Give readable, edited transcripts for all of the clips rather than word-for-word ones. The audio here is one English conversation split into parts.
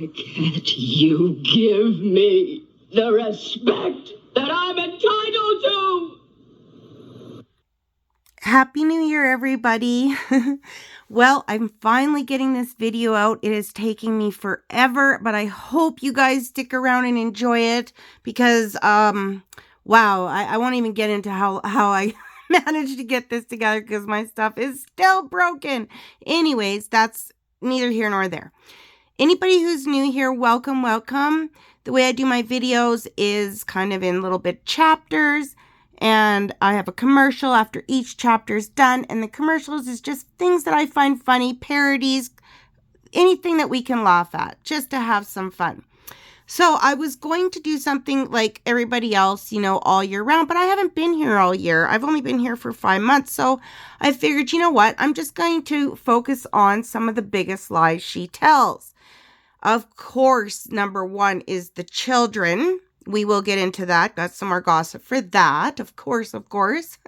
Why can't you give me the respect that I'm entitled to? Happy New Year, everybody. Well, I'm finally getting this video out. It is taking me forever, but I hope you guys stick around and enjoy it because, wow, I won't even get into how I managed to get this together because my stuff is still broken. Anyways, that's neither here nor there. Anybody who's new here, welcome, welcome. The way I do my videos is kind of in little bit chapters. And I have a commercial after each chapter is done. And the commercials is just things that I find funny, parodies, anything that we can laugh at, just to have some fun. So I was going to do something like everybody else, you know, all year round, but I haven't been here all year. I've only been here for 5 months. So I figured, you know what? I'm just going to focus on some of the biggest lies she tells. Of course, number one is the children. We will get into that. Got some more gossip for that. Of course, of course.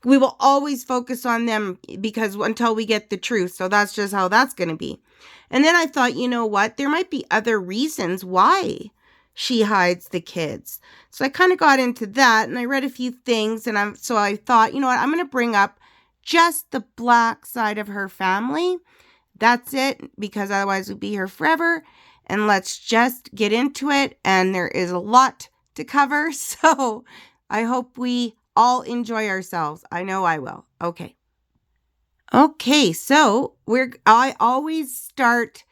We will always focus on them because until we get the truth. So that's just how that's going to be. And then I thought, you know what? There might be other reasons why she hides the kids. So I kind of got into that and I read a few things. And so I thought, you know what? I'm going to bring up just the black side of her family. That's it, because otherwise we'd be here forever. And let's just get into it. And there is a lot to cover. So I hope we all enjoy ourselves. I know I will. Okay. Okay. So I always start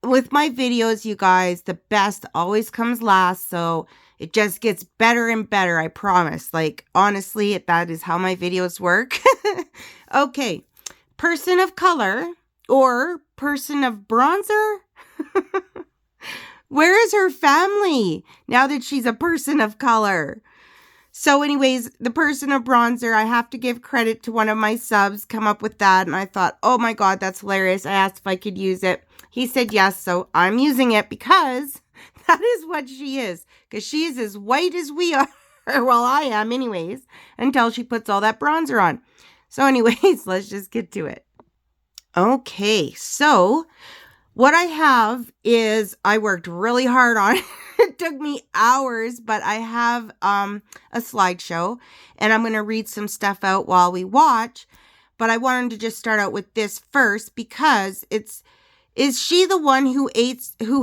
with my videos, you guys. The best always comes last. So it just gets better and better. I promise. Like, honestly, that is how my videos work. Okay. Person of color or person of bronzer? Where is her family now that she's a person of color? So anyways, the person of bronzer, I have to give credit to one of my subs come up with that. And I thought, oh my God, that's hilarious. I asked if I could use it. He said yes. So I'm using it because that is what she is. Because she is as white as we are. Well, I am anyways, until she puts all that bronzer on. So anyways, let's just get to it. Okay, so what I have is I worked really hard on it. It took me hours, but I have a slideshow and I'm going to read some stuff out while we watch. But I wanted to just start out with this first because is she the one who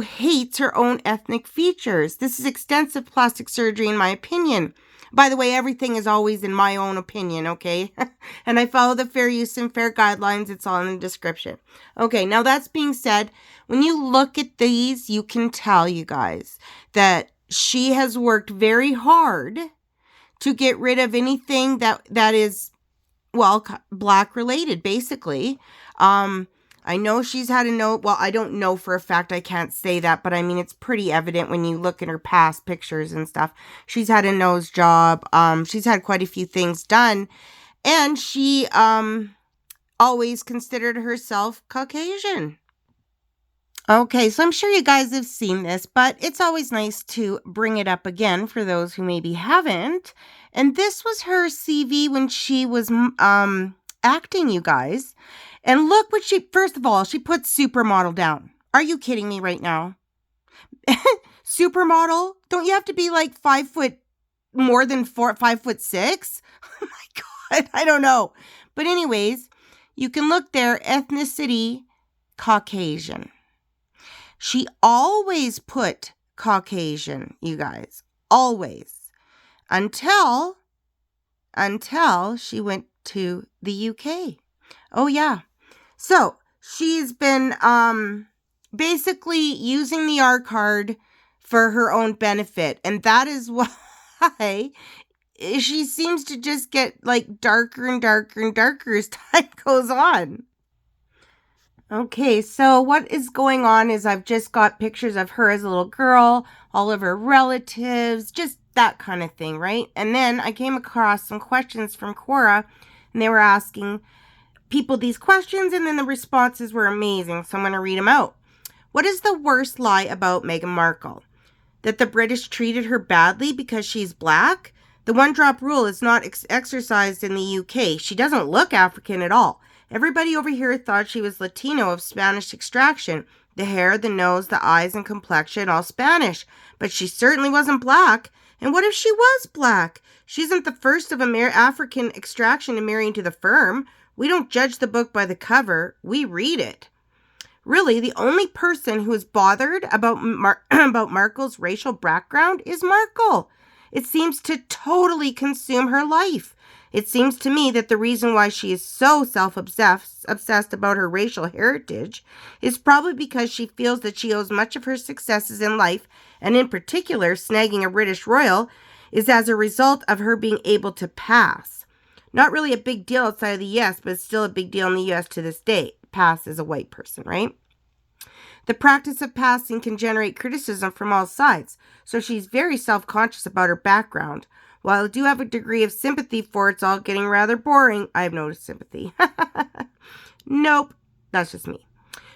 hates her own ethnic features? This is extensive plastic surgery in my opinion. By the way, everything is always in my own opinion, okay? And I follow the fair use and fair guidelines. It's all in the description. Okay, now that's being said, when you look at these, you can tell, you guys, that she has worked very hard to get rid of anything that is, well, black related, basically. I know she's had a note. Well, I don't know for a fact. I can't say that. But I mean, it's pretty evident when you look at her past pictures and stuff. She's had a nose job. She's had quite a few things done. And she always considered herself Caucasian. Okay, so I'm sure you guys have seen this, but it's always nice to bring it up again for those who maybe haven't. And this was her CV when she was acting, you guys. And look what first of all, she put supermodel down. Are you kidding me right now? Supermodel? Don't you have to be like 5 foot, more than 5'6"? Oh my God, I don't know. But anyways, you can look there, ethnicity, Caucasian. She always put Caucasian, you guys, always. Until she went to the UK. Oh yeah. So she's been basically using the R card for her own benefit. And that is why she seems to just get like darker and darker and darker as time goes on. Okay, so what is going on is I've just got pictures of her as a little girl, all of her relatives, just that kind of thing, right? And then I came across some questions from Quora, and they were asking people these questions, and then the responses were amazing, so I'm going to read them out. What is the worst lie about Meghan Markle? That the British treated her badly because she's black? The one-drop rule is not exercised in the UK. She doesn't look African at all. Everybody over here thought she was Latino of Spanish extraction. The hair, the nose, the eyes, and complexion, all Spanish. But she certainly wasn't black. And what if she was black? She isn't the first of African extraction to marry into the firm. We don't judge the book by the cover. We read it. Really, the only person who is bothered about about Markle's racial background is Markle. It seems to totally consume her life. It seems to me that the reason why she is so obsessed about her racial heritage is probably because she feels that she owes much of her successes in life, and in particular, snagging a British royal, is as a result of her being able to pass. Not really a big deal outside of the US, but it's still a big deal in the US to this day. Pass as a white person, right? The practice of passing can generate criticism from all sides, so she's very self-conscious about her background. While I do have a degree of sympathy for it's all getting rather boring, I have no sympathy. Nope, that's just me.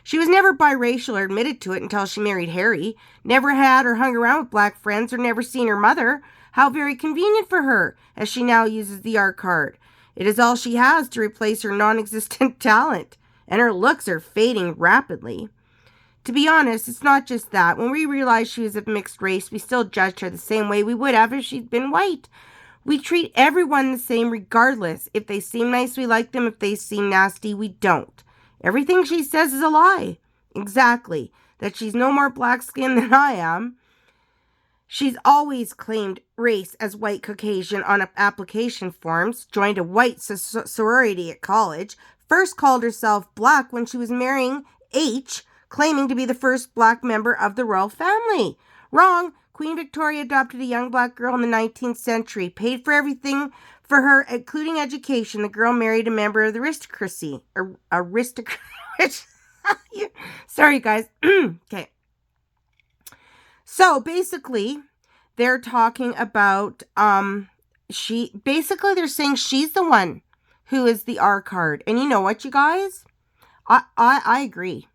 She was never biracial or admitted to it until she married Harry. Never had or hung around with black friends or never seen her mother. How very convenient for her, as she now uses the R card. It is all she has to replace her non-existent talent, and her looks are fading rapidly. To be honest, it's not just that. When we realized she was of mixed race, we still judged her the same way we would have if she'd been white. We treat everyone the same regardless. If they seem nice, we like them. If they seem nasty, we don't. Everything she says is a lie. Exactly. That she's no more black-skinned than I am. She's always claimed race as white Caucasian on application forms, joined a white sorority at college, first called herself black when she was marrying H, claiming to be the first black member of the royal family. Wrong. Queen Victoria adopted a young black girl in the 19th century, paid for everything for her, including education. The girl married a member of the aristocracy. Sorry, guys. Okay. So, basically, they're talking about, they're saying she's the one who is the R card. And you know what, you guys? I agree.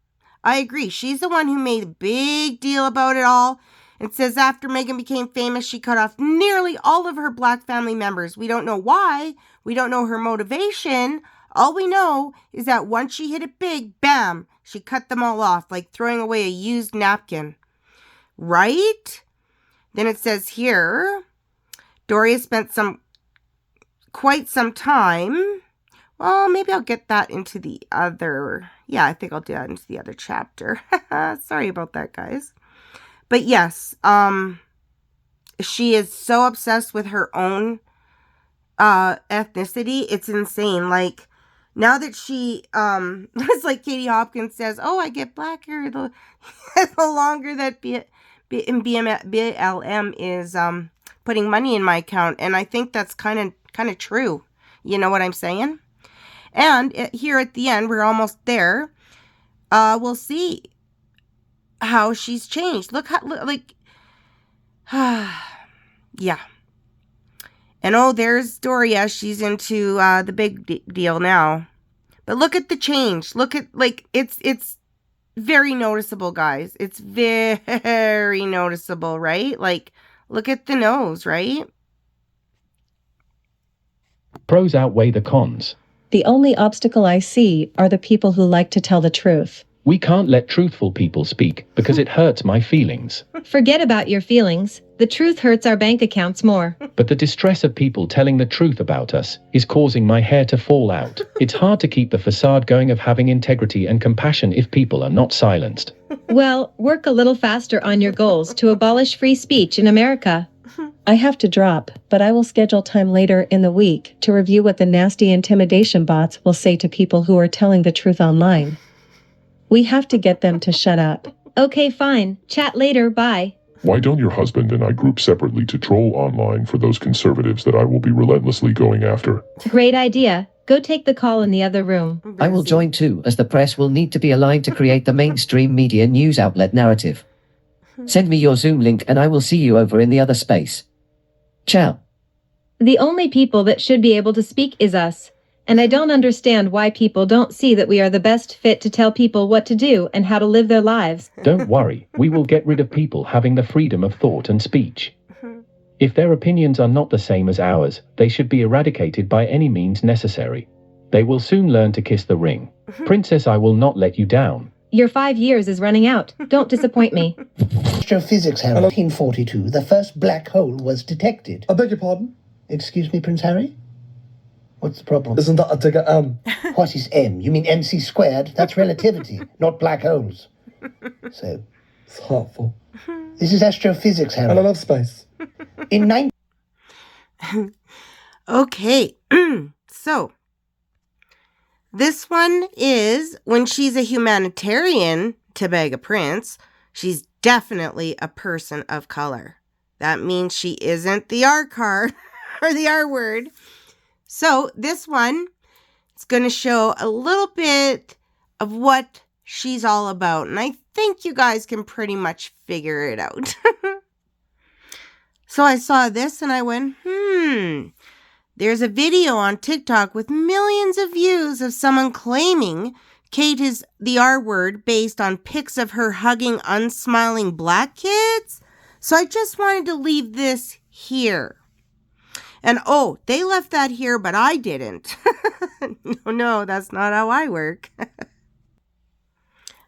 I agree. She's the one who made a big deal about it all. It says after Meghan became famous, she cut off nearly all of her black family members. We don't know why. We don't know her motivation. All we know is that once she hit it big, bam, she cut them all off, like throwing away a used napkin. Right? Then it says here, Doria spent quite some time. Well, maybe I'll get that into the other. Yeah, I think I'll do that into the other chapter. Sorry about that, guys. But yes, she is so obsessed with her own ethnicity. It's insane. Like, now that she, it's like Katie Hopkins says, oh, I get blacker the longer that BLM is putting money in my account. And I think that's kind of true. You know what I'm saying? And here at the end, we're almost there. We'll see how she's changed. Look, yeah. And oh, there's Doria. She's into the big deal now. But look at the change. Look at, like, it's very noticeable, guys. It's very noticeable, right? Like, look at the nose, right? Pros outweigh the cons. The only obstacle I see are the people who like to tell the truth. We can't let truthful people speak because it hurts my feelings. Forget about your feelings. The truth hurts our bank accounts more. But the distress of people telling the truth about us is causing my hair to fall out. It's hard to keep the facade going of having integrity and compassion if people are not silenced. Well, work a little faster on your goals to abolish free speech in America. I have to drop, but I will schedule time later in the week to review what the nasty intimidation bots will say to people who are telling the truth online. We have to get them to shut up. Okay, fine. Chat later. Bye. Why don't your husband and I group separately to troll online for those conservatives that I will be relentlessly going after? Great idea. Go take the call in the other room. I will join too, as the press will need to be aligned to create the mainstream media news outlet narrative. Send me your Zoom link and I will see you over in the other space. Ciao. The only people that should be able to speak is us. And I don't understand why people don't see that we are the best fit to tell people what to do and how to live their lives. Don't worry, we will get rid of people having the freedom of thought and speech. If their opinions are not the same as ours, they should be eradicated by any means necessary. They will soon learn to kiss the ring. Princess, I will not let you down. Your 5 years is running out. Don't disappoint me. Astrophysics, Harry. 1942, the first black hole was detected. I beg your pardon? Excuse me, Prince Harry? What's the problem? Isn't that a digger M? What is M? You mean MC squared? That's relativity, not black holes. So, It's hurtful. this is astrophysics, Harry. And I love space. In 19... Okay, so this one is when she's a humanitarian to beg a prince, she's definitely a person of color. That means she isn't the R card or the R word. So this one, it's going to show a little bit of what she's all about. And I think you guys can pretty much figure it out. So I saw this and I went, There's a video on TikTok with millions of views of someone claiming Kate is the R word based on pics of her hugging unsmiling black kids. So I just wanted to leave this here. And oh, they left that here, but I didn't. No, that's not how I work.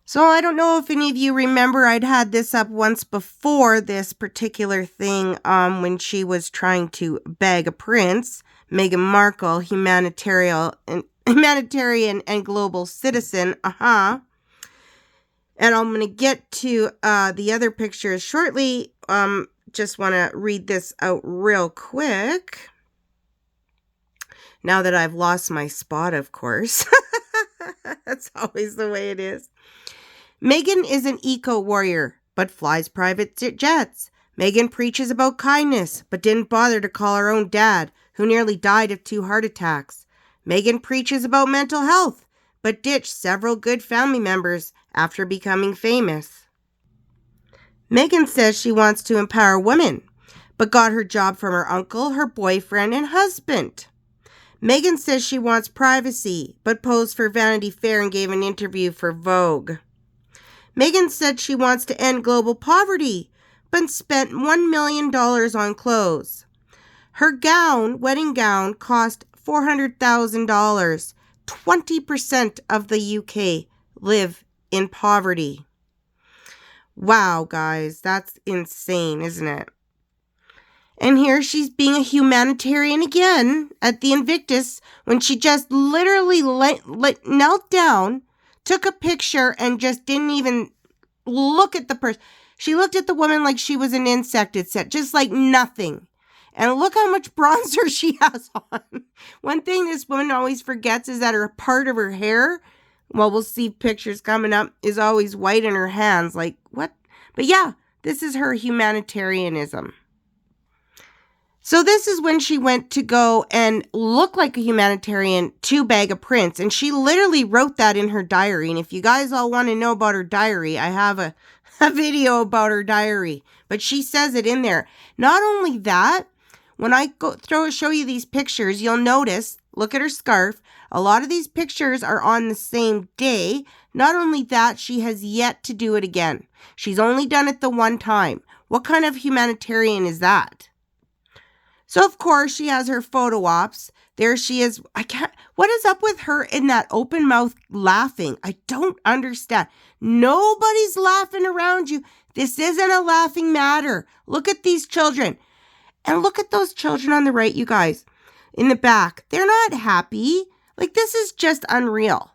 So I don't know if any of you remember I'd had this up once before, this particular thing when she was trying to beg a prince. Meghan Markle, humanitarian and global citizen. And I'm going to get to the other pictures shortly. Just want to read this out real quick. Now that I've lost my spot, of course. That's always the way it is. Meghan is an eco-warrior, but flies private jets. Meghan preaches about kindness, but didn't bother to call her own dad, who nearly died of 2 heart attacks. Meghan preaches about mental health, but ditched several good family members after becoming famous. Meghan says she wants to empower women, but got her job from her uncle, her boyfriend, and husband. Meghan says she wants privacy, but posed for Vanity Fair and gave an interview for Vogue. Meghan said she wants to end global poverty, but spent $1 million on clothes. Her wedding gown, cost $400,000. 20% of the UK live in poverty. Wow, guys, that's insane, isn't it? And here she's being a humanitarian again at the Invictus when she just literally knelt down, took a picture, and just didn't even look at the person. She looked at the woman like she was an insect, just like nothing. And look how much bronzer she has on. One thing this woman always forgets is that her part of her hair, well, we'll see pictures coming up, is always white in her hands. Like, what? But yeah, this is her humanitarianism. So this is when she went to go and look like a humanitarian to beg a prince. And she literally wrote that in her diary. And if you guys all want to know about her diary, I have a video about her diary. But she says it in there. Not only that, when I show you these pictures, you'll notice, look at her scarf. A lot of these pictures are on the same day. Not only that, she has yet to do it again. She's only done it the one time. What kind of humanitarian is that? So, of course, she has her photo ops. There she is. What is up with her in that open mouth laughing? I don't understand. Nobody's laughing around you. This isn't a laughing matter. Look at these children. And look at those children on the right, you guys. In the back. They're not happy. Like, this is just unreal.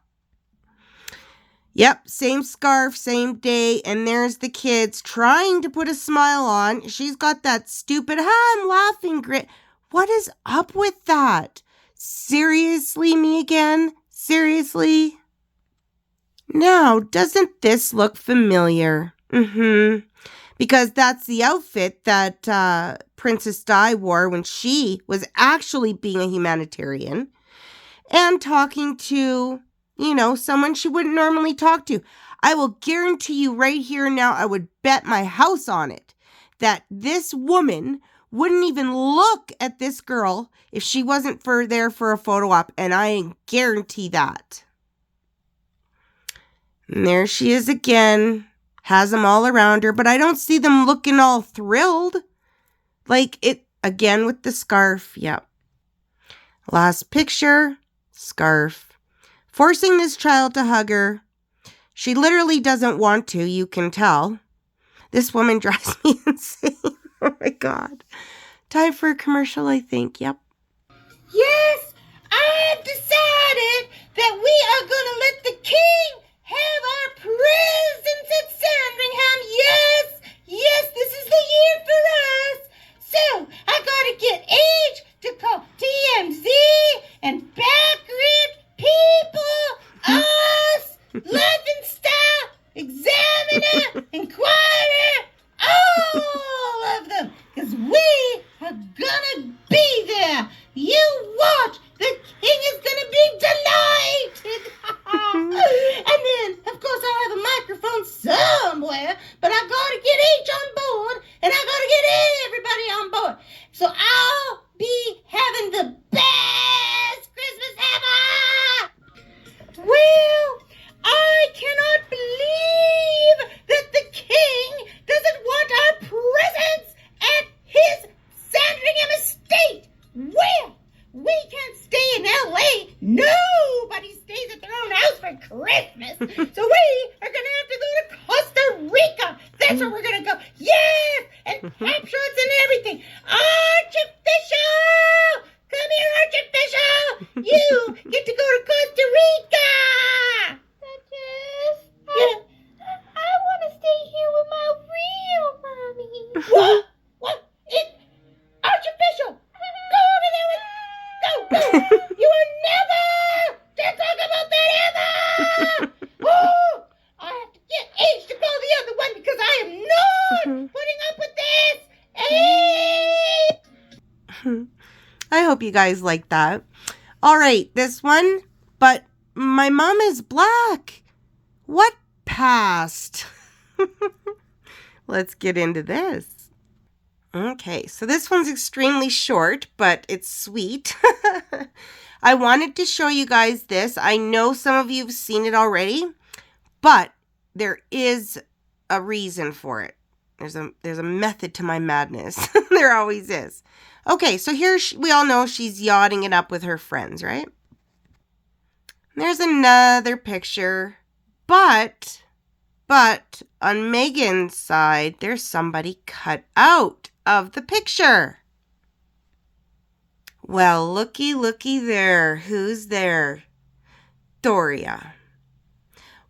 Yep, same scarf, same day, and there's the kids trying to put a smile on. She's got that stupid, I'm laughing grit. What is up with that? Seriously, me again? Seriously? Now, doesn't this look familiar? Because that's the outfit that Princess Di wore when she was actually being a humanitarian and talking to, someone she wouldn't normally talk to. I will guarantee you right here now, I would bet my house on it, that this woman wouldn't even look at this girl if she wasn't there for a photo op, and I guarantee that. And there she is again, has them all around her, but I don't see them looking all thrilled. Like it, again with the scarf, yep. Last picture, scarf. Forcing this child to hug her. She literally doesn't want to, you can tell. This woman drives me insane. Oh my God. Time for a commercial, I think. Yep. Yes, I have decided that we are going to let the king have our presence at Sandringham. Yes, yes, this is the year for us. So I got to get Age to call TMZ and Backrib, People, Us, Laughing Style, Examiner, Inquirer, all of them, because we are gonna be there. You watch, the king is gonna be delighted. And then, of course, I'll have a microphone somewhere, but I gotta get H on board, and I gotta get everybody on board. So I'll be having the best Christmas ever. Well, I cannot believe that the king doesn't want our presence at his Sandringham estate. Well, we can't stay in L.A. Nobody stays at their own house for Christmas. So we are going to have to go to Costa Rica. That's where we're going to go. Yes, and pop shots and everything. Archofficial! Come here, Archofficial! You get to go to Costa Rica! Duchess, I want to stay here with my real mommy. What? What? Archofficial! Go over there with... Go! You are never to talk about that ever! Oh! I have to get H to call the other one because I am not putting up with this! H! I hope you guys like that. All right, this one. But my mom is black. What past? Let's get into this. Okay, so this one's extremely short, but it's sweet. I wanted to show you guys this. I know some of you have seen it already, but there is a reason for it. There's a method to my madness. There always is. Okay, so here we all know she's yachting it up with her friends, right? There's another picture, but on Megan's side, there's somebody cut out of the picture. Well, looky there. Who's there? Doria.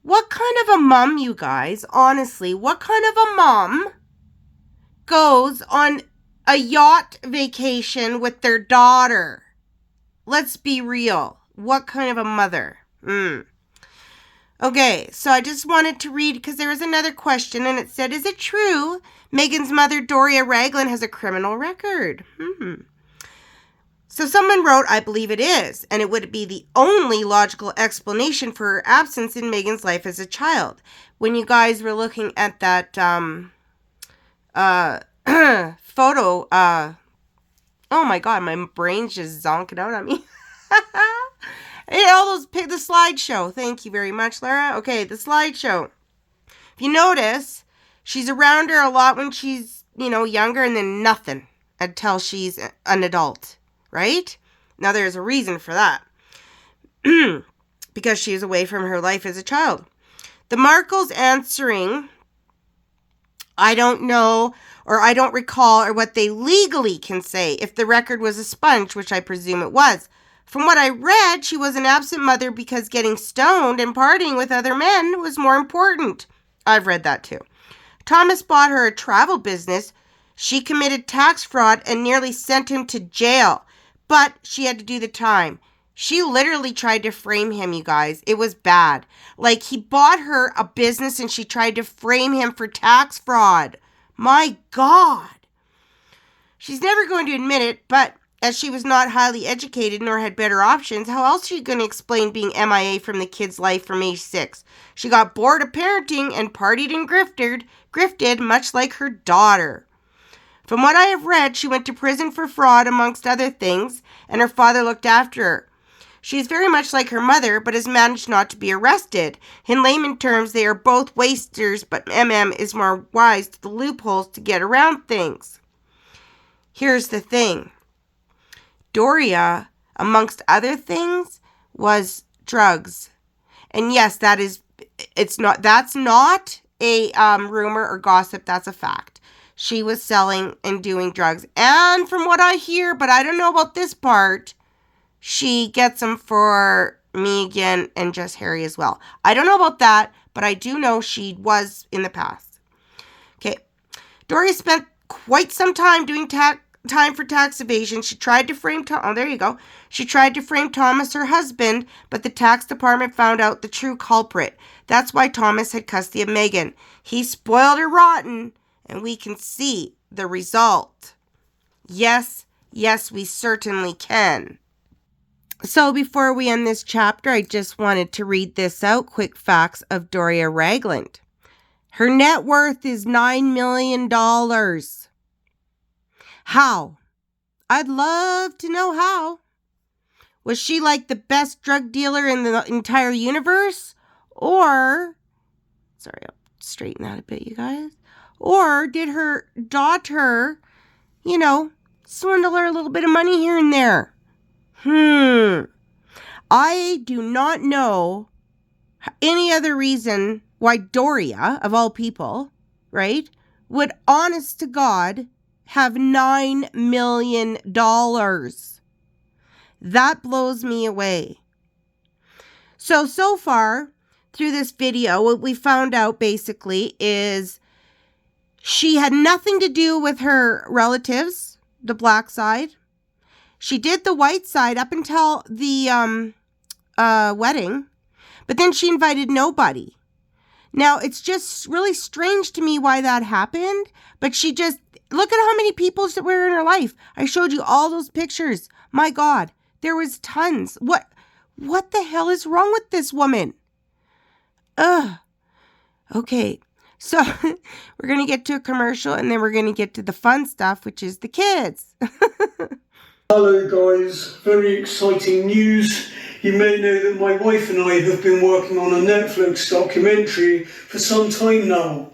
What kind of a mom, you guys? Honestly, what kind of a mom goes on a yacht vacation with their daughter? Let's be real. What kind of a mother? Okay, so I just wanted to read because there was another question and it said, is it true Megan's mother, Doria Raglan, has a criminal record? So someone wrote, I believe it is, and it would be the only logical explanation for her absence in Megan's life as a child. When you guys were looking at that photo, oh my God, my brain's just zonking out on me. All those, the slideshow. Thank you very much, Lara. Okay, the slideshow. If you notice, she's around her a lot when she's, younger, and then nothing until she's an adult, right? Now, there's a reason for that. Because she is away from her life as a child. The Markles answering, I don't know, or I don't recall, or what they legally can say if the record was a sponge, which I presume it was. From what I read, she was an absent mother because getting stoned and partying with other men was more important. I've read that too. Thomas bought her a travel business. She committed tax fraud and nearly sent him to jail, but she had to do the time. She literally tried to frame him, you guys. It was bad. Like, he bought her a business and she tried to frame him for tax fraud. My God. She's never going to admit it, but as she was not highly educated nor had better options, how else are you going to explain being MIA from the kid's life from age 6? She got bored of parenting and partied and grifted much like her daughter. From what I have read, she went to prison for fraud amongst other things, and her father looked after her. She is very much like her mother, but has managed not to be arrested. In layman terms, they are both wasters, but MM is more wise to the loopholes to get around things. Here's the thing. Doria, amongst other things, was drugs. And yes, that is that's not a rumor or gossip. That's a fact. She was selling and doing drugs. And from what I hear, but I don't know about this part, she gets them for Megan and just Harry as well. I don't know about that, but I do know she was in the past. Okay. Doria spent quite some time doing time for tax evasion. She tried to frame there you go. She tried to frame Thomas, her husband, but the tax department found out the true culprit. That's why Thomas had custody of Megan. He spoiled her rotten, and we can see the result. Yes, we certainly can. So before we end this chapter, I just wanted to read this out. Quick facts of Doria Ragland. Her net worth is $9 million. How? I'd love to know how. Was she like the best drug dealer in the entire universe? Or, sorry, I'll straighten that a bit, you guys. Or did her daughter, swindle her a little bit of money here and there? I do not know any other reason why Doria, of all people, right, would, honest to God, have $9 million. That blows me away. So far through this video, what we found out basically is she had nothing to do with her relatives, the black side. She did the white side up until the wedding, but then she invited nobody. Now, it's just really strange to me why that happened, but she just, look at how many people were in her life. I showed you all those pictures. My God, there was tons. What the hell is wrong with this woman? Okay, so we're going to get to a commercial, and then we're going to get to the fun stuff, which is the kids. Hello guys, very exciting news. You may know that my wife and I have been working on a Netflix documentary for some time now.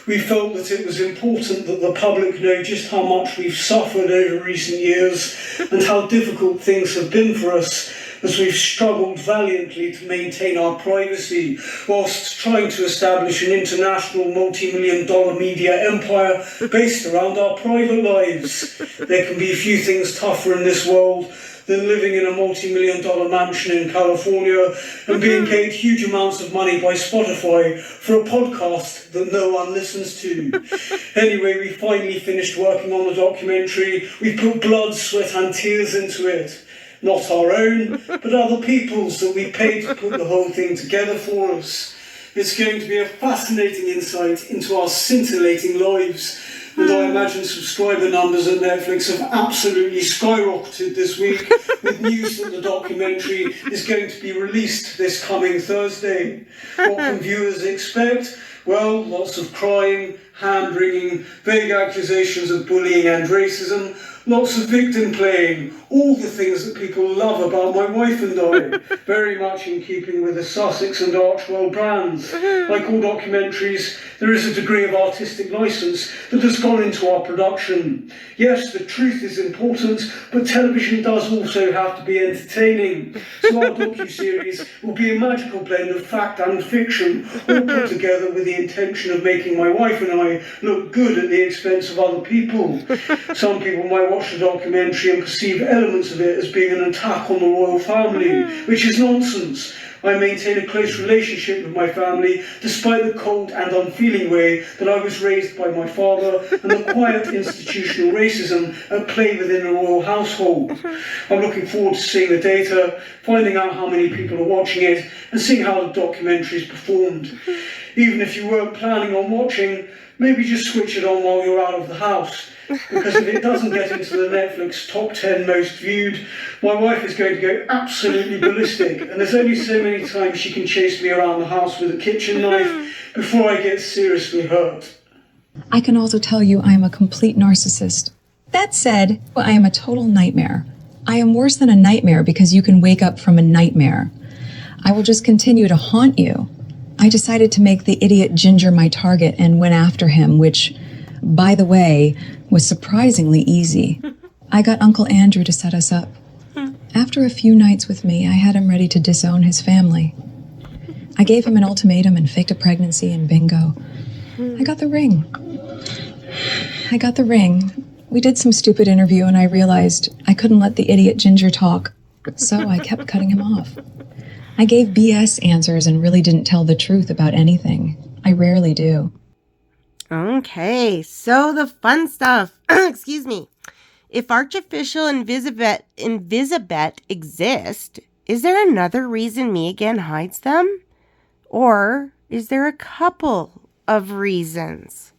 We felt that it was important that the public know just how much we've suffered over recent years and how difficult things have been for us as we've struggled valiantly to maintain our privacy whilst trying to establish an international multi-million-dollar media empire based around our private lives. There can be few things tougher in this world than living in a multi-million-dollar mansion in California and being paid huge amounts of money by Spotify for a podcast that no one listens to. Anyway, we finally finished working on the documentary. We put blood, sweat and tears into it. Not our own, but other people's that we paid to put the whole thing together for us. It's going to be a fascinating insight into our scintillating lives. And I imagine subscriber numbers at Netflix have absolutely skyrocketed this week with news that the documentary is going to be released this coming Thursday. What can viewers expect? Well, lots of crying, hand-wringing, vague accusations of bullying and racism, lots of victim playing, all the things that people love about my wife and I, very much in keeping with the Sussex and Archwell brands. Like all documentaries, there is a degree of artistic license that has gone into our production. Yes, the truth is important, but television does also have to be entertaining. So our docuseries will be a magical blend of fact and fiction, all put together with the intention of making my wife and I look good at the expense of other people. Some people might watch the documentary and perceive elements of it as being an attack on the royal family, which is nonsense. I maintain a close relationship with my family, despite the cold and unfeeling way that I was raised by my father and the quiet institutional racism at play within the royal household. I'm looking forward to seeing the data, finding out how many people are watching it, and seeing how the documentary is performed. Even if you weren't planning on watching, maybe just switch it on while you're out of the house. Because if it doesn't get into the Netflix top 10 most viewed, my wife is going to go absolutely ballistic, and there's only so many times she can chase me around the house with a kitchen knife before I get seriously hurt. I can also tell you I am a complete narcissist. That said, I am a total nightmare. I am worse than a nightmare because you can wake up from a nightmare. I will just continue to haunt you. I decided to make the idiot Ginger my target and went after him, which, by the way, was surprisingly easy. I got Uncle Andrew to set us up. After a few nights with me, I had him ready to disown his family. I gave him an ultimatum and faked a pregnancy and bingo. I got the ring. We did some stupid interview and I realized I couldn't let the idiot Ginger talk, so I kept cutting him off. I gave BS answers and really didn't tell the truth about anything. I rarely do. Okay, so the fun stuff. Excuse me. If Archofficial and Invisibet exist, is there another reason MEGHAN hides them? Or is there a couple of reasons?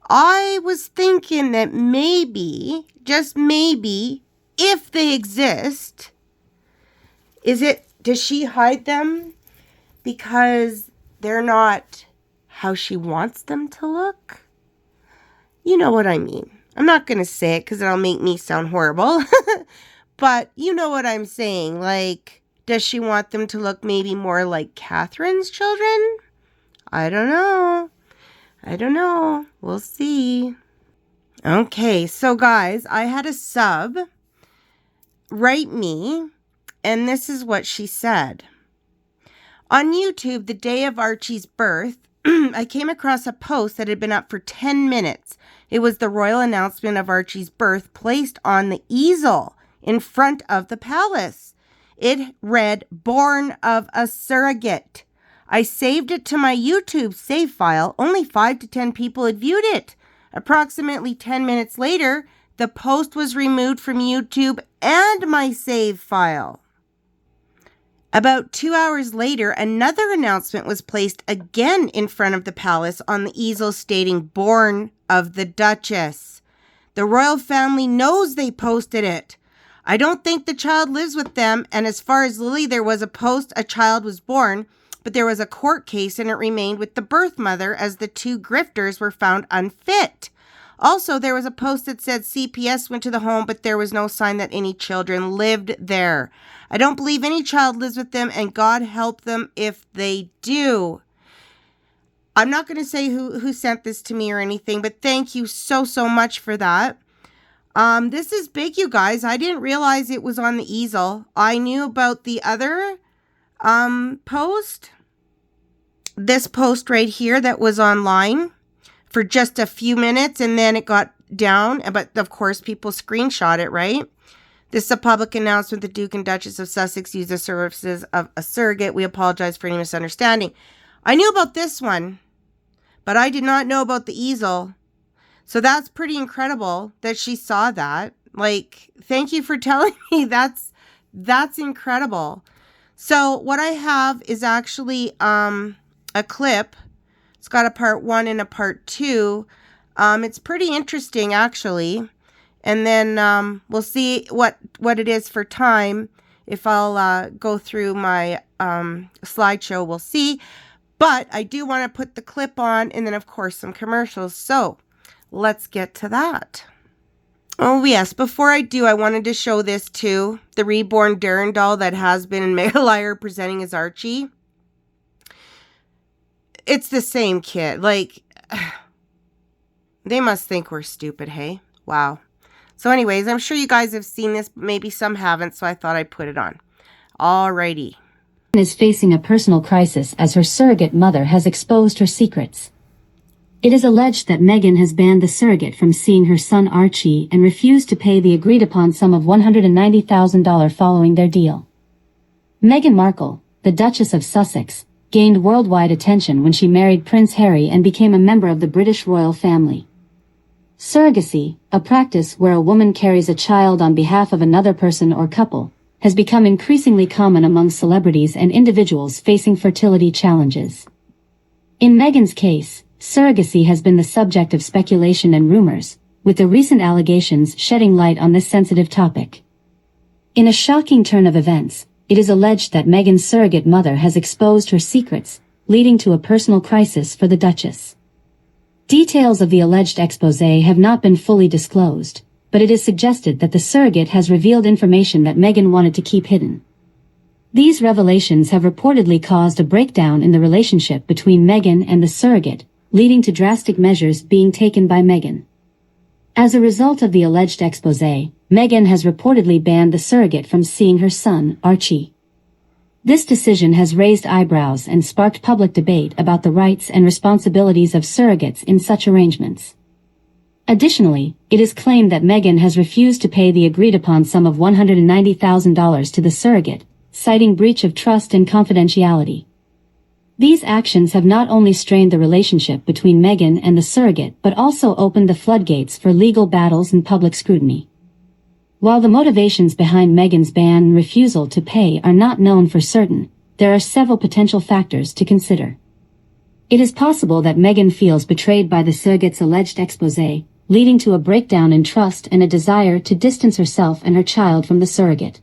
I was thinking that maybe, just maybe, if they exist, does she hide them because they're not how she wants them to look? You know what I mean. I'm not going to say it because it'll make me sound horrible. But you know what I'm saying. Like, does she want them to look maybe more like Catherine's children? I don't know. We'll see. Okay, so guys, I had a sub write me, and this is what she said. On YouTube, the day of Archie's birth, I came across a post that had been up for 10 minutes. It was the royal announcement of Archie's birth placed on the easel in front of the palace. It read, "Born of a surrogate." I saved it to my YouTube save file. Only 5 to 10 people had viewed it. Approximately 10 minutes later, the post was removed from YouTube and my save file. About 2 hours later, another announcement was placed again in front of the palace on the easel stating, "Born of the Duchess." The royal family knows they posted it. I don't think the child lives with them, and as far as Lily, there was a post a child was born, but there was a court case and it remained with the birth mother as the 2 grifters were found unfit. Also, there was a post that said CPS went to the home, but there was no sign that any children lived there. I don't believe any child lives with them, and God help them if they do. I'm not going to say who sent this to me or anything, but thank you so much for that. This is big, you guys. I didn't realize it was on the easel. I knew about the other post. This post right here that was online for just a few minutes, and then it got down. But of course, people screenshot it, right? This is a public announcement. The Duke and Duchess of Sussex use the services of a surrogate. We apologize for any misunderstanding. I knew about this one, but I did not know about the easel. So that's pretty incredible that she saw that. Like, thank you for telling me. That's incredible. So what I have is actually a clip. It's got a part 1 and a part 2. It's pretty interesting, actually. And then we'll see what it is for time. If I'll go through my slideshow, we'll see. But I do want to put the clip on, and then, of course, some commercials. So let's get to that. Oh, yes. Before I do, I wanted to show this too. The reborn Darren doll that has been in Meghalire presenting as Archie. It's the same kid. Like, they must think we're stupid, hey? Wow. So anyways, I'm sure you guys have seen this, but maybe some haven't, so I thought I'd put it on. Alrighty. Is facing a personal crisis as her surrogate mother has exposed her secrets. It is alleged that Meghan has banned the surrogate from seeing her son Archie and refused to pay the agreed-upon sum of $190,000 following their deal. Meghan Markle, the Duchess of Sussex, gained worldwide attention when she married Prince Harry and became a member of the British royal family. Surrogacy, a practice where a woman carries a child on behalf of another person or couple, has become increasingly common among celebrities and individuals facing fertility challenges. In Meghan's case, surrogacy has been the subject of speculation and rumors, with the recent allegations shedding light on this sensitive topic. In a shocking turn of events, it is alleged that Meghan's surrogate mother has exposed her secrets, leading to a personal crisis for the Duchess. Details of the alleged exposé have not been fully disclosed, but it is suggested that the surrogate has revealed information that Meghan wanted to keep hidden. These revelations have reportedly caused a breakdown in the relationship between Meghan and the surrogate, leading to drastic measures being taken by Meghan. As a result of the alleged exposé, Meghan has reportedly banned the surrogate from seeing her son, Archie. This decision has raised eyebrows and sparked public debate about the rights and responsibilities of surrogates in such arrangements. Additionally, it is claimed that Meghan has refused to pay the agreed-upon sum of $190,000 to the surrogate, citing breach of trust and confidentiality. These actions have not only strained the relationship between Meghan and the surrogate but also opened the floodgates for legal battles and public scrutiny. While the motivations behind Meghan's ban and refusal to pay are not known for certain, there are several potential factors to consider. It is possible that Meghan feels betrayed by the surrogate's alleged expose, leading to a breakdown in trust and a desire to distance herself and her child from the surrogate.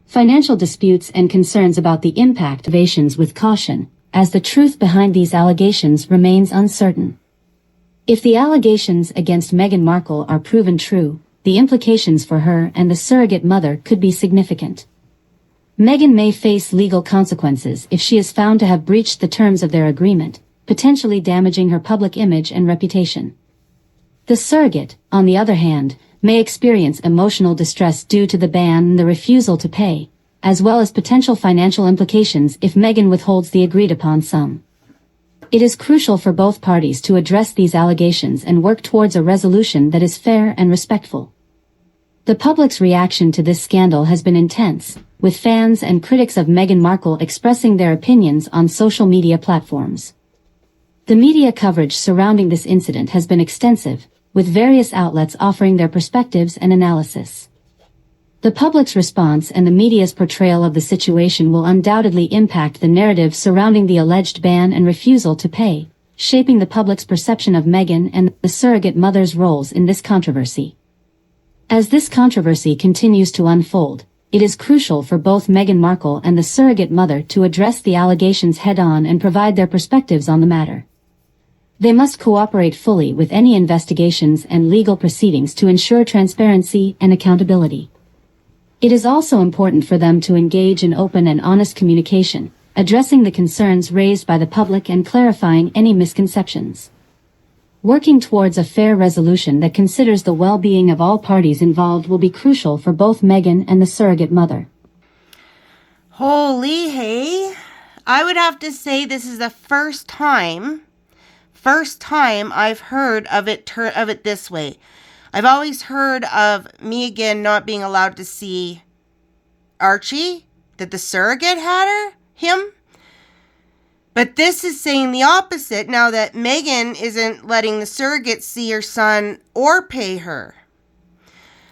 Financial disputes and concerns about the impact of actions with caution, as the truth behind these allegations remains uncertain. If the allegations against Meghan Markle are proven true, the implications for her and the surrogate mother could be significant. Meghan may face legal consequences if she is found to have breached the terms of their agreement, potentially damaging her public image and reputation. The surrogate, on the other hand, may experience emotional distress due to the ban and the refusal to pay, as well as potential financial implications if Meghan withholds the agreed-upon sum. It is crucial for both parties to address these allegations and work towards a resolution that is fair and respectful. The public's reaction to this scandal has been intense, with fans and critics of Meghan Markle expressing their opinions on social media platforms. The media coverage surrounding this incident has been extensive, with various outlets offering their perspectives and analysis. The public's response and the media's portrayal of the situation will undoubtedly impact the narrative surrounding the alleged ban and refusal to pay, shaping the public's perception of Meghan and the surrogate mother's roles in this controversy. As this controversy continues to unfold, it is crucial for both Meghan Markle and the surrogate mother to address the allegations head-on and provide their perspectives on the matter. They must cooperate fully with any investigations and legal proceedings to ensure transparency and accountability. It is also important for them to engage in open and honest communication, addressing the concerns raised by the public and clarifying any misconceptions. Working towards a fair resolution that considers the well-being of all parties involved will be crucial for both Meghan and the surrogate mother. Holy hey. I would have to say this is the first time I've heard of it this way. I've always heard of Meghan not being allowed to see Archie, that the surrogate had him. But this is saying the opposite now that Meghan isn't letting the surrogate see her son or pay her.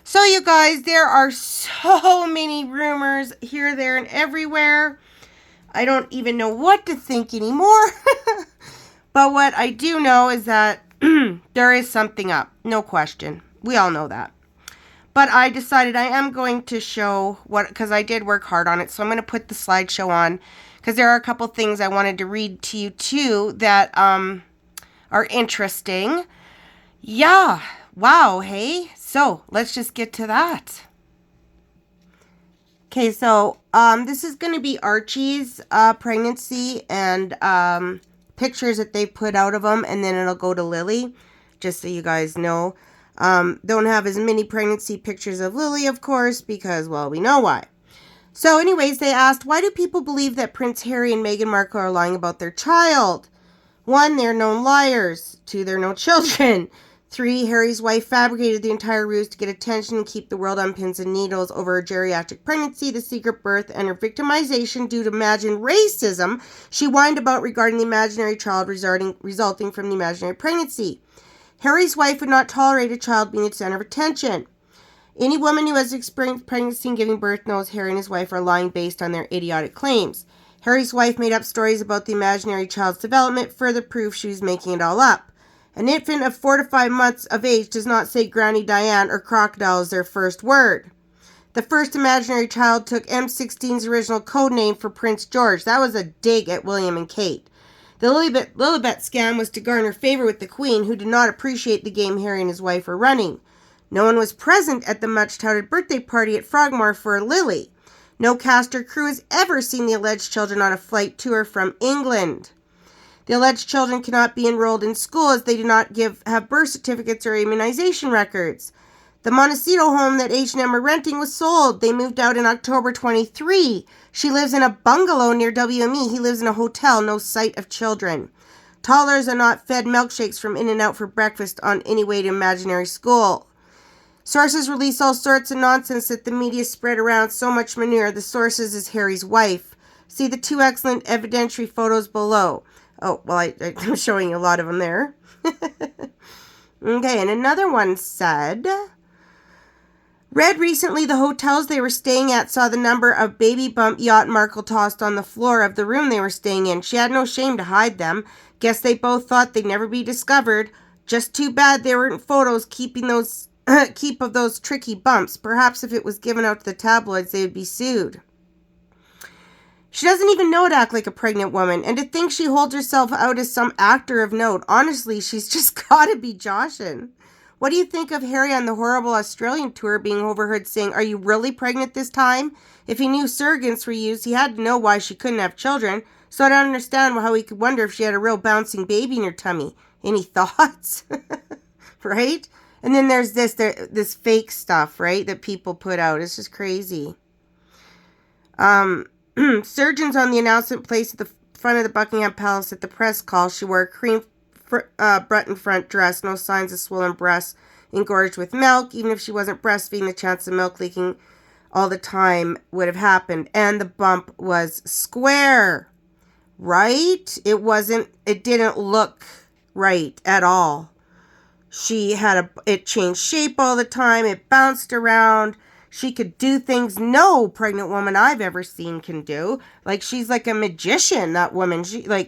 So you guys, there are so many rumors here, there, and everywhere. I don't even know what to think anymore. But what I do know is that there is something up, no question. We all know that. But I decided I am going to show because I did work hard on it. So I'm going to put the slideshow on because there are a couple things I wanted to read to you too that are interesting. Yeah. Wow. Hey. So let's just get to that. Okay. So this is going to be Archie's pregnancy and pictures that they put out of him. And then it'll go to Lily, just so you guys know. Don't have as many pregnancy pictures of Lily, of course, because, well, we know why. So anyways, they asked, why do people believe that Prince Harry and Meghan Markle are lying about their child? 1, they're known liars. 2, they're no children. 3, Harry's wife fabricated the entire ruse to get attention and keep the world on pins and needles over her geriatric pregnancy, the secret birth, and her victimization due to imagined racism she whined about regarding the imaginary child resulting from the imaginary pregnancy. Harry's wife would not tolerate a child being the center of attention. Any woman who has experienced pregnancy and giving birth knows Harry and his wife are lying based on their idiotic claims. Harry's wife made up stories about the imaginary child's development, further proof she was making it all up. An infant of 4 to 5 months of age does not say Granny Diane or crocodile as their first word. The first imaginary child took M16's original code name for Prince George. That was a dig at William and Kate. The Lilibet scam was to garner favor with the Queen, who did not appreciate the game Harry and his wife were running. No one was present at the much-touted birthday party at Frogmore for Lily. No cast or crew has ever seen the alleged children on a flight tour from England. The alleged children cannot be enrolled in school as they do not have birth certificates or immunization records. The Montecito home that H&M were renting was sold. They moved out in October 23. She lives in a bungalow near WME. He lives in a hotel, no sight of children. Toddlers are not fed milkshakes from In-N-Out for breakfast on any way to imaginary school. Sources release all sorts of nonsense that the media spread around. So much manure. The sources is Harry's wife. See the 2 excellent evidentiary photos below. Oh, well, I'm showing you a lot of them there. Okay, and another one said, read recently the hotels they were staying at saw the number of baby bump yacht Markle tossed on the floor of the room they were staying in. She had no shame to hide them. Guess they both thought they'd never be discovered. Just too bad there weren't photos keep of those tricky bumps. Perhaps if it was given out to the tabloids, they would be sued. She doesn't even know how to act like a pregnant woman, and to think she holds herself out as some actor of note. Honestly, she's just gotta be joshing. What do you think of Harry on the horrible Australian tour being overheard saying, "Are you really pregnant this time?" If he knew surrogates were used, he had to know why she couldn't have children, so I don't understand how he could wonder if she had a real bouncing baby in her tummy. Any thoughts? Right? And then there's this fake stuff, right, that people put out. It's just crazy. Surgeons on the announcement placed at the front of the Buckingham Palace at the press call. She wore a cream button front dress, no signs of swollen breasts, engorged with milk. Even if she wasn't breastfeeding, the chance of milk leaking all the time would have happened. And the bump was square, right? It didn't look right at all. It changed shape all the time. It bounced around. She could do things no pregnant woman I've ever seen can do. Like, she's like a magician, that woman.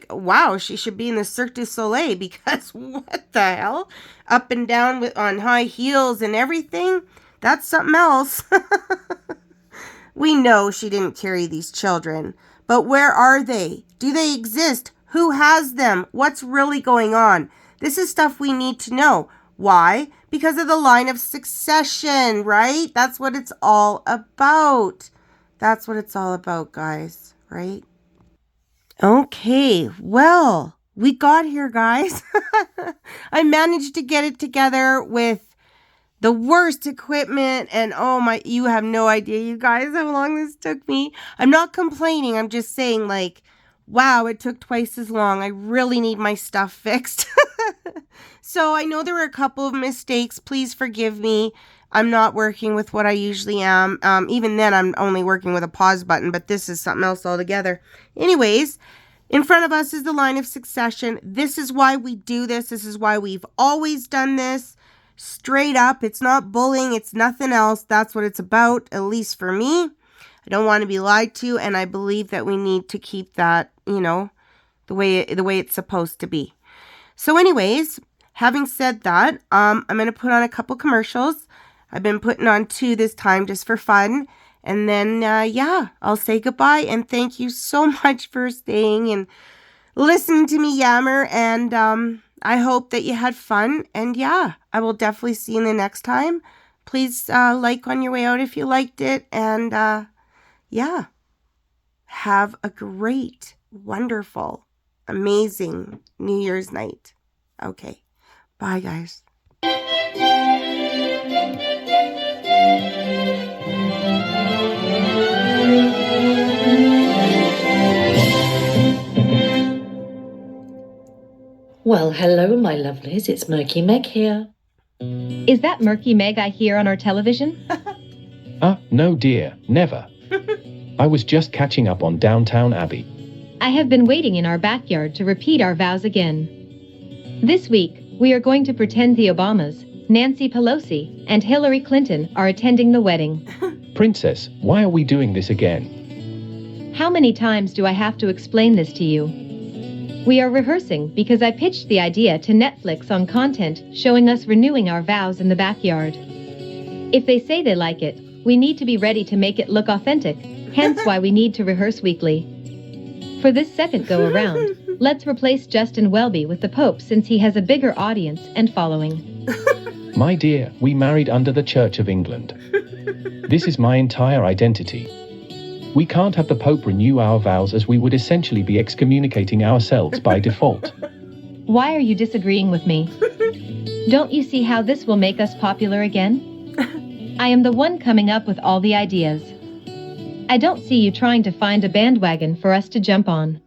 Wow, she should be in the Cirque du Soleil, because what the hell? Up and down on high heels and everything? That's something else. We know she didn't carry these children. But where are they? Do they exist? Who has them? What's really going on? This is stuff we need to know. Why? Because of the line of succession, right? That's what it's all about. That's what it's all about, guys, right? Okay, well, we got here, guys. I managed to get it together with the worst equipment, and oh my, you have no idea, you guys, how long this took me. I'm not complaining. I'm just saying, like, wow, it took twice as long. I really need my stuff fixed. So I know there were a couple of mistakes. Please forgive me. I'm not working with what I usually am. Even then, I'm only working with a pause button, but this is something else altogether. Anyways, in front of us is the line of succession. This is why we do this. This is why we've always done this. Straight up. It's not bullying. It's nothing else. That's what it's about, at least for me. I don't want to be lied to, and I believe that we need to keep that, the way it's supposed to be. So anyways, having said that, I'm going to put on a couple commercials. I've been putting on 2 this time just for fun. And then, I'll say goodbye. And thank you so much for staying and listening to me yammer. And I hope that you had fun. And I will definitely see you in the next time. Please like on your way out if you liked it. And have a great, wonderful, amazing New Year's night. Okay. Bye, guys. Well, hello, my lovelies. It's Murky Meg here. Is that Murky Meg I hear on our television? No, dear, never. I was just catching up on Downtown Abbey. I have been waiting in our backyard to repeat our vows again. This week, we are going to pretend the Obamas, Nancy Pelosi, and Hillary Clinton are attending the wedding. Princess, why are we doing this again? How many times do I have to explain this to you? We are rehearsing because I pitched the idea to Netflix on content showing us renewing our vows in the backyard. If they say they like it, we need to be ready to make it look authentic, hence why we need to rehearse weekly. For this second go-around, let's replace Justin Welby with the Pope since he has a bigger audience and following. My dear, we married under the Church of England. This is my entire identity. We can't have the Pope renew our vows, as we would essentially be excommunicating ourselves by default. Why are you disagreeing with me? Don't you see how this will make us popular again? I am the one coming up with all the ideas. I don't see you trying to find a bandwagon for us to jump on.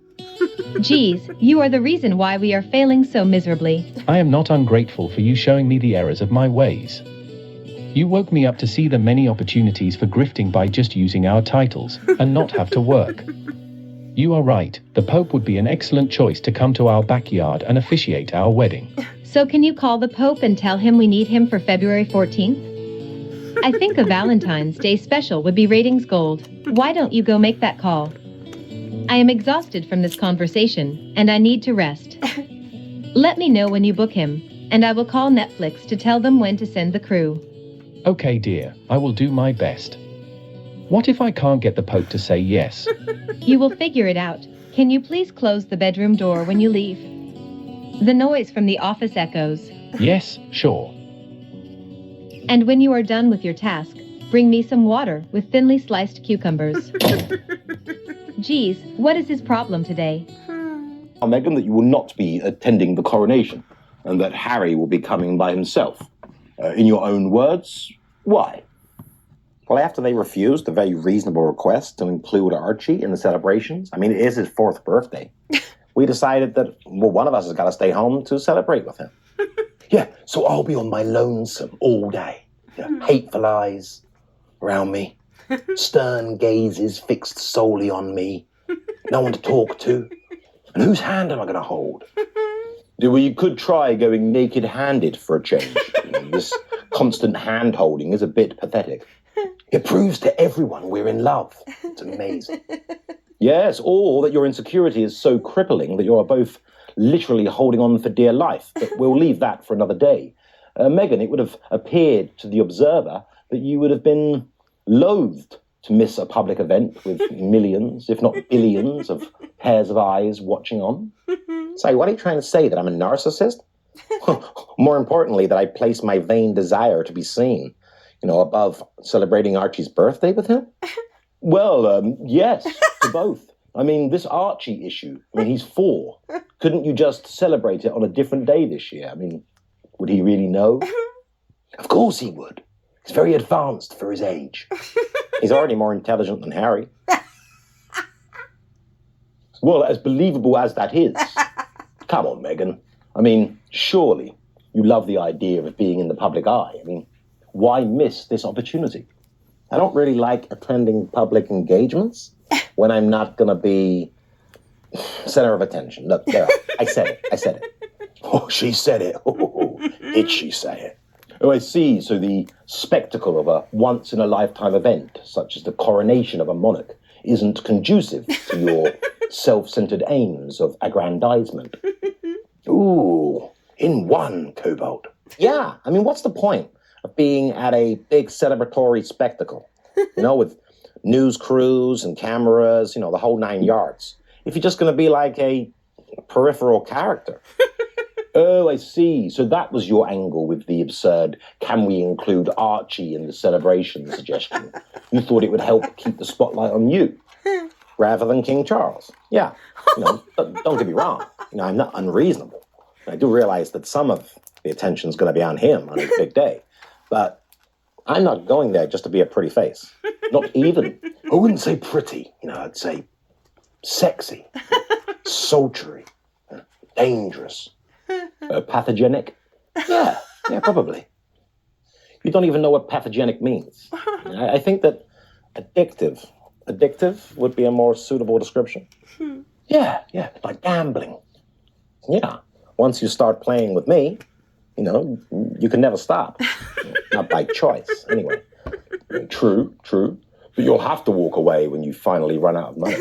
Geez, you are the reason why we are failing so miserably. I am not ungrateful for you showing me the errors of my ways. You woke me up to see the many opportunities for grifting by just using our titles, and not have to work. You are right, the Pope would be an excellent choice to come to our backyard and officiate our wedding. So can you call the Pope and tell him we need him for February 14th? I think a Valentine's Day special would be ratings gold. Why don't you go make that call? I am exhausted from this conversation, and I need to rest. Let me know when you book him, and I will call Netflix to tell them when to send the crew. Okay dear, I will do my best. What if I can't get the Pope to say yes? You will figure it out. Can you please close the bedroom door when you leave? The noise from the office echoes. Yes, sure. And when you are done with your task, bring me some water with thinly sliced cucumbers. Geez, what is his problem today? Meghan, that you will not be attending the coronation, and that Harry will be coming by himself. In your own words, why? Well, after they refused the very reasonable request to include Archie in the celebrations, I mean, it is his 4th birthday, we decided that, well, one of us has got to stay home to celebrate with him. Yeah, so I'll be on my lonesome all day. Hateful eyes around me, stern gazes fixed solely on me, no one to talk to. And whose hand am I going to hold? Well, you could try going naked-handed for a change. This constant hand-holding is a bit pathetic. It proves to everyone we're in love. It's amazing. Yes, or that your insecurity is so crippling that you are both literally holding on for dear life. But we'll leave that for another day. Meghan, it would have appeared to the observer that you would have been loathed to miss a public event with millions, if not billions, of pairs of eyes watching on. Sorry, what are you trying to say, that I'm a narcissist? More importantly, that I place my vain desire to be seen, above celebrating Archie's birthday with him? Well, yes, to both. I mean, this Archie issue, he's 4. Couldn't you just celebrate it on a different day this year? I mean, would he really know? Of course he would. He's very advanced for his age. He's already more intelligent than Harry. Well, as believable as that is. Come on, Meghan. Surely you love the idea of being in the public eye. Why miss this opportunity? I don't really like attending public engagements when I'm not going to be center of attention. Look, there, I said it. Oh, she said it. Oh, did she say it? Oh, I see. So the spectacle of a once-in-a-lifetime event, such as the coronation of a monarch, isn't conducive to your self-centered aims of aggrandizement. Ooh, in one, Cobalt. Yeah, what's the point of being at a big celebratory spectacle? With news crews and cameras, the whole 9 yards. If you're just going to be like a peripheral character. Oh, I see. So that was your angle with the absurd, can we include Archie in the celebration suggestion? You thought it would help keep the spotlight on you. Rather than King Charles. Yeah. Don't get me wrong. I'm not unreasonable. I do realize that some of the attention's going to be on him on his big day. But I'm not going there just to be a pretty face. Not even. I wouldn't say pretty. I'd say sexy, sultry, dangerous. Pathogenic? Yeah, probably. You don't even know what pathogenic means. I think that addictive would be a more suitable description. Yeah, like gambling. Yeah, once you start playing with me, you can never stop. Not by choice, anyway. True. But you'll have to walk away when you finally run out of money.